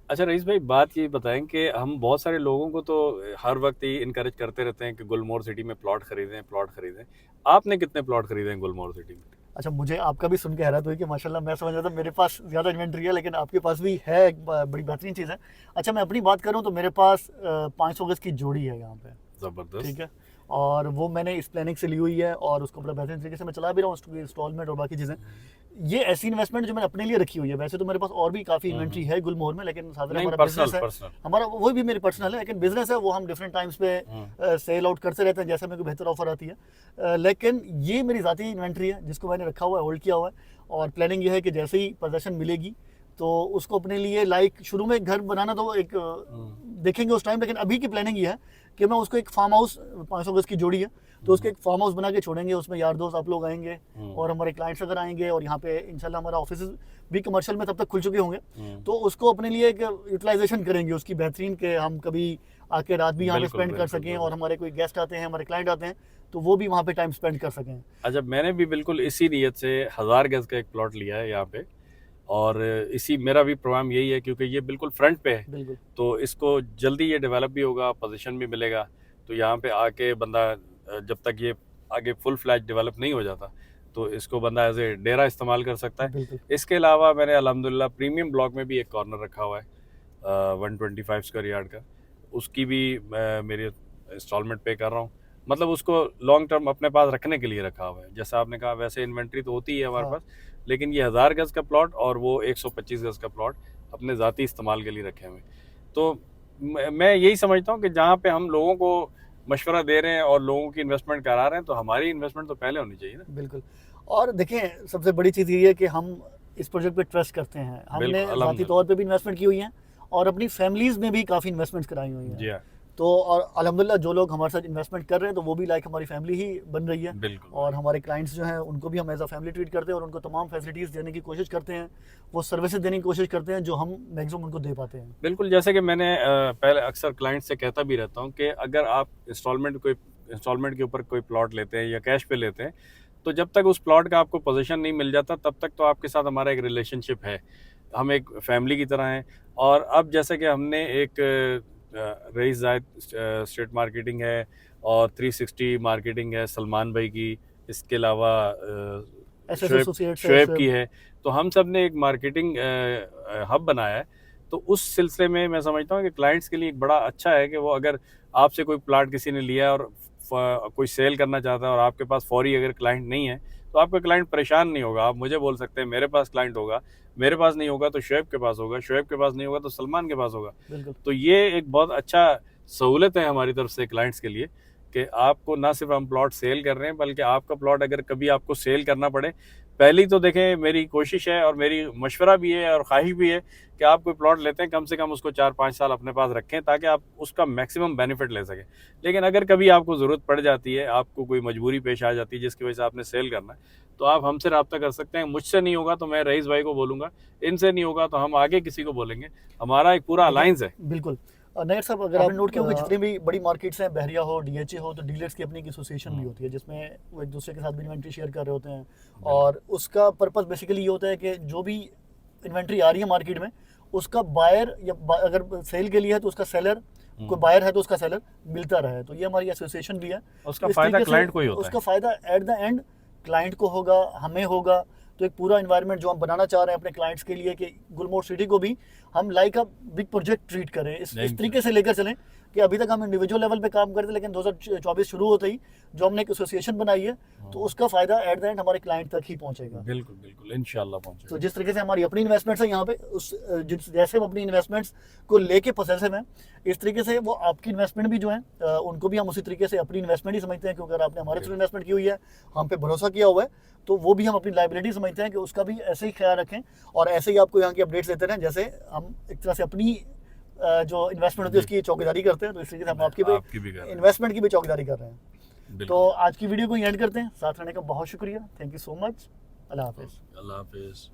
अच्छा रईस भाई, बात ये बताएं कि हम बहुत सारे लोगों को तो हर वक्त ही इनकरेज करते रहते हैं कि गुलमोहर सिटी में प्लॉट खरीदें, प्लॉट खरीदें। आपने कितने प्लॉट खरीदे हैं गुलमोहर सिटी में? अच्छा, मुझे आपका भी सुन के हैरत हुई कि माशाल्लाह, मैं समझ रहा था मेरे पास ज़्यादा इन्वेंट्री है, लेकिन आपके पास भी है। एक बड़ी बेहतरीन चीज़ है। अच्छा, मैं अपनी बात करूँ तो मेरे पास 500 गज़ की जोड़ी है यहाँ पे। ठीक ज़बरदस्त। है। और वो मैंने इस प्लानिंग से ली हुई है, और उसको बड़ा बेहतरीन तरीके से मैं चला भी रहा हूँ, उसकी इंस्टॉलमेंट और बाकी चीज़ें। ये ऐसी इन्वेस्टमेंट जो मैंने अपने लिए रखी हुई है। वैसे तो मेरे पास और भी काफ़ी इन्वेंट्री हम्म। है गुलमोहर में, लेकिन साथ में नहीं, हमारा पर्सनल बिजनेस है। पर्सनल। हमारा वो भी मेरी पर्सनल है, लेकिन बिजनेस है वो हम डिफरेंट टाइम्स हम्म। पे सेल आउट करते रहते हैं जैसे मेरे को बेहतर ऑफर आती है। लेकिन ये मेरी ज़ाती इन्वेंट्री है जिसको मैंने रखा हुआ है, होल्ड किया हुआ है। और प्लानिंग ये है कि जैसे ही पोजेसन मिलेगी तो उसको अपने लिए, लाइक शुरू में घर बनाना तो एक हम्म। देखेंगे उस टाइम, लेकिन अभी की प्लानिंग ये है कि मैं उसको एक फार्म हाउस, 500 गज की जोड़ी है, तो उसके हम्म। एक फार्म हाउस बना के छोड़ेंगे। उसमें यार दोस्त आप लोग आएंगे, हम्म। और हमारे क्लाइंट्स अगर आएंगे, और यहाँ पे इंशाल्लाह हमारा ऑफिस भी कमर्शियल में तब तक खुल चुके होंगे। हम्म। तो उसको अपने लिए एक यूटिलाइजेशन करेंगे उसकी बेहतरीन, के हम कभी आके रात भी यहाँ पे बिल्कुल स्पेंड कर बिल्कुल सकें, और बिल्कुल। हमारे कोई गेस्ट आते हैं, हमारे क्लाइंट आते हैं, तो वो भी वहाँ पे टाइम स्पेंड कर सकें। अच्छा, मैंने भी बिल्कुल इसी नीयत से 1000 गज का एक प्लॉट लिया है यहाँ पे। और इसी मेरा भी प्रोग्राम यही है, क्योंकि ये बिल्कुल फ्रंट पे है। बिल्कुल। तो इसको जल्दी ये डेवलप भी होगा, पोजीशन भी मिलेगा। तो यहाँ पे आके बंदा जब तक ये आगे फुल फ्लैज डेवलप नहीं हो जाता, तो इसको बंदा एज ए डेरा इस्तेमाल कर सकता है। बिल्कुल। इसके अलावा मैंने अल्हम्दुलिल्लाह प्रीमियम ब्लॉक में भी एक कॉर्नर रखा हुआ है, 125 स्क्वायर यार्ड का। उसकी भी मैं मेरी इंस्टॉलमेंट पे कर रहा हूँ। मतलब उसको लॉन्ग टर्म अपने पास रखने के लिए रखा हुआ है। जैसा आपने कहा, वैसे इन्वेंट्री तो होती है हमारे हाँ। पास, लेकिन ये 1000 गज का प्लॉट और वो 125 गज का प्लॉट अपने ज़ाती इस्तेमाल के लिए रखे हुए हैं। तो मैं यही समझता हूँ कि जहाँ पे हम लोगों को मशवरा दे रहे हैं और लोगों की इन्वेस्टमेंट करा रहे हैं, तो हमारी इन्वेस्टमेंट तो पहले होनी चाहिए ना। बिल्कुल। और देखें, सबसे बड़ी चीज़ ये है कि हम इस प्रोजेक्ट पे ट्रस्ट करते हैं। हमने बिल्कुल, ज़ाती अल्हम्दुलिल्लाह। तौर पे भी इन्वेस्टमेंट की हुई है, और अपनी फैमिलीज़ में भी काफ़ी इन्वेस्टमेंट्स कराई हुई हैं। जी हाँ। तो और अल्हम्दुलिल्लाह जो लोग हमारे साथ इन्वेस्टमेंट कर रहे हैं, तो वो भी लाइक हमारी फैमिली ही बन रही है। बिल्कुल और बिल्कुल। हमारे क्लाइंट्स जो हैं उनको भी हम एज़ अ फैमिली ट्रीट करते हैं, और उनको तमाम फैसिलिटीज़ देने की कोशिश करते हैं। वो सर्विसेज देने की कोशिश करते हैं जो हम मैक्सिमम उनको दे पाते हैं। बिल्कुल, जैसे कि मैंने पहले अक्सर क्लाइंट से कहता भी रहता हूँ कि अगर आप इंस्टॉलमेंट के ऊपर कोई प्लॉट लेते हैं या कैश पे लेते हैं, तो जब तक उस प्लॉट का आपको पोजीशन नहीं मिल जाता, तब तक तो आपके साथ हमारा एक रिलेशनशिप है। हम एक फैमिली की तरह हैं। और अब जैसे कि हमने एक रईस ज़ायद स्ट्रीट मार्केटिंग है, और 360 मार्केटिंग है सलमान भाई की। इसके अलावा एस एस शोएब एसोसिएट्स है, शोएब की शुएब। है। तो हम सब ने एक मार्केटिंग हब बनाया है। तो उस सिलसिले में मैं समझता हूँ कि क्लाइंट्स के लिए एक बड़ा अच्छा है कि वो अगर आपसे कोई प्लाट किसी ने लिया है और कोई सेल करना चाहता है, और आपके पास फौरी अगर क्लाइंट नहीं है, तो आपका क्लाइंट परेशान नहीं होगा। आप मुझे बोल सकते हैं मेरे पास क्लाइंट होगा, मेरे पास नहीं होगा तो शोएब के पास होगा, शोएब के पास नहीं होगा तो सलमान के पास होगा। बिल्कुल। तो ये एक बहुत अच्छा सहूलत है हमारी तरफ से क्लाइंट्स के लिए, कि आपको ना सिर्फ हम प्लॉट सेल कर रहे हैं, बल्कि आपका प्लॉट अगर कभी आपको सेल करना पड़े, पहली तो देखें, मेरी कोशिश है और मेरी मशवरा भी है और ख्वाहिश भी है कि आप कोई प्लॉट लेते हैं, कम से कम उसको 4-5 साल अपने पास रखें, ताकि आप उसका मैक्सिमम बेनिफिट ले सकें। लेकिन अगर कभी आपको ज़रूरत पड़ जाती है, आपको कोई मजबूरी पेश आ जाती है जिसकी वजह से आपने सेल करना है, तो आप हमसे रब्ता कर सकते हैं। मुझसे नहीं होगा तो मैं रईस भाई को बोलूँगा, इनसे नहीं होगा तो हम आगे किसी को बोलेंगे। हमारा एक पूरा देखें, अलायंस है। बिल्कुल। नायर साहब, अगर आपने नोट किया होगा, जितनी भी बड़ी मार्केट्स हैं, बहरिया हो, डीएचए हो, तो डीलर्स की अपनी एक एसोसिएशन भी हम्म। होती है, जिसमें वो एक दूसरे के साथ भी इन्वेंट्री शेयर कर रहे होते हैं। बिल्कुल। और उसका पर्पस बेसिकली ये होता है कि जो भी इन्वेंट्री आ रही है मार्केट में, उसका बायर या अगर सेल के लिए है तो उसका सेलर, कोई हम्म। बायर है तो उसका सेलर मिलता रहे। तो ये हमारी एसोसिएशन भी है। उसका तो इस फ़ायदा तरीके से क्लाइंट को ही होता है। उसका फ़ायदा एट द एंड क्लाइंट को होगा, हमें होगा। तो एक पूरा इन्वायरमेंट जो हम बनाना चाह रहे हैं अपने क्लाइंट्स के लिए, कि गुलमोहर सिटी को भी हम like a big project treat करें, इस तरीके से लेकर चलें कि अभी तक हम इंडिविजुअल लेवल पे काम करते थे, लेकिन 2024 शुरू होते ही जो हमने एक एसोसिएशन बनाई है, तो उसका फ़ायदा एट द एंड हमारे क्लाइंट तक ही पहुंचेगा। बिल्कुल बिल्कुल, इंशाल्लाह तो पहुंचेगा। जिस तरीके से हमारी अपनी इन्वेस्टमेंट्स है यहाँ पे, जैसे हम अपनी इन्वेस्टमेंट्स को लेके पोसेसिव हैं, इस तरीके से वो आपकी इन्वेस्टमेंट भी जो है, उनको भी हम उसी तरीके से अपनी इन्वेस्टमेंट ही समझते हैं। क्योंकि अगर आपने हमारे थ्रू इन्वेस्टमेंट की हुई है, हम पे भरोसा किया हुआ है, तो वो भी हम अपनी लाइबिलिटी समझते हैं कि उसका भी ऐसे ही ख्याल रखें। और ऐसे ही आपको यहाँ की अपडेट्स देते रहें, जैसे हम एक तरह से अपनी जो इन्वेस्टमेंट होती है जी। उसकी चौकीदारी करते हैं, तो इस तरीके से हम आपकी भी आपकी भी कर रहे हैं। इन्वेस्टमेंट की भी चौकीदारी कर रहे हैं। तो बिल्कुल। आज की वीडियो को एंड करते हैं। साथ रहने का बहुत शुक्रिया। Thank you so much. Allah हाफिज़। अल्लाह हाफिज़।